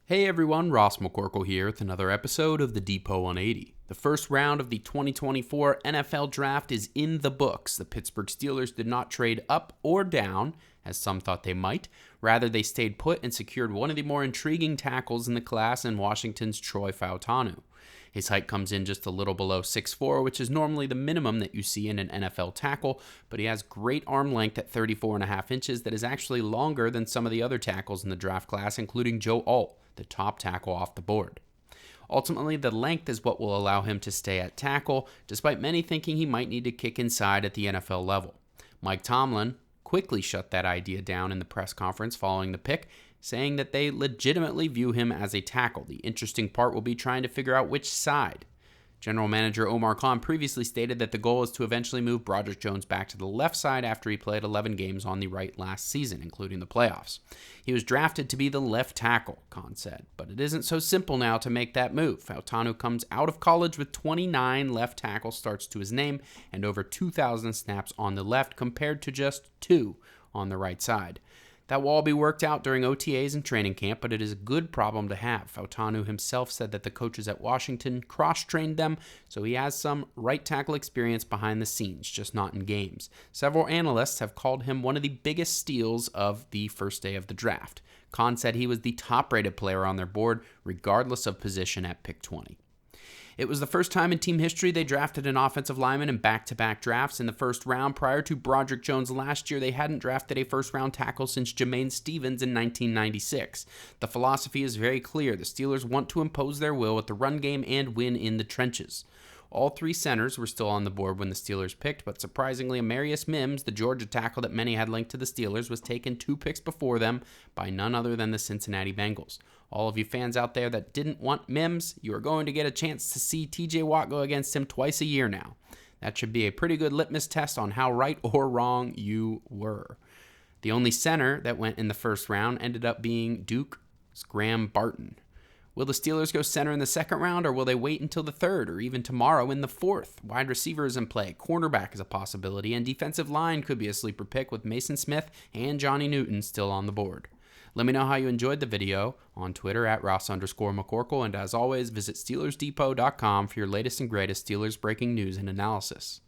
Hey everyone, Ross McCorkle here with another episode of the Depot 180. The first round of the 2024 NFL Draft is in the books. The Pittsburgh Steelers did not trade up or down, as some thought they might. Rather, they stayed put and secured one of the more intriguing tackles in the class in Washington's Troy Fautanu. His height comes in just a little below 6'4", which is normally the minimum that you see in an NFL tackle, but he has great arm length at 34.5 inches that is actually longer than some of the other tackles in the draft class, including Joe Alt, the top tackle off the board. Ultimately, the length is what will allow him to stay at tackle, despite many thinking he might need to kick inside at the NFL level. Mike Tomlin quickly shut that idea down in the press conference following the pick, saying that they legitimately view him as a tackle. The interesting part will be trying to figure out which side. General Manager Omar Khan previously stated that the goal is to eventually move Broderick Jones back to the left side after he played 11 games on the right last season, including the playoffs. He was drafted to be the left tackle, Khan said, but it isn't so simple now to make that move. Fautanu comes out of college with 29 left tackle starts to his name and over 2,000 snaps on the left compared to just 2 on the right side. That will all be worked out during OTAs and training camp, but it is a good problem to have. Fautanu himself said that the coaches at Washington cross-trained them, so he has some right tackle experience behind the scenes, just not in games. Several analysts have called him one of the biggest steals of the first day of the draft. Khan said he was the top-rated player on their board, regardless of position at pick 20. It was the first time in team history they drafted an offensive lineman in back-to-back drafts in the first round. Prior to Broderick Jones last year, they hadn't drafted a first-round tackle since Jermaine Stevens in 1996. The philosophy is very clear. The Steelers want to impose their will with the run game and win in the trenches. All three centers were still on the board when the Steelers picked, but surprisingly, Amarius Mims, the Georgia tackle that many had linked to the Steelers, was taken 2 picks before them by none other than the Cincinnati Bengals. All of you fans out there that didn't want Mims, you are going to get a chance to see TJ Watt go against him twice a year now. That should be a pretty good litmus test on how right or wrong you were. The only center that went in the first round ended up being Duke Graham Barton. Will the Steelers go center in the second round, or will they wait until the third, or even tomorrow in the fourth? Wide receiver is in play, cornerback is a possibility, and defensive line could be a sleeper pick with Mason Smith and Johnny Newton still on the board. Let me know how you enjoyed the video on Twitter at Ross_McCorkle, and as always, visit SteelersDepot.com for your latest and greatest Steelers breaking news and analysis.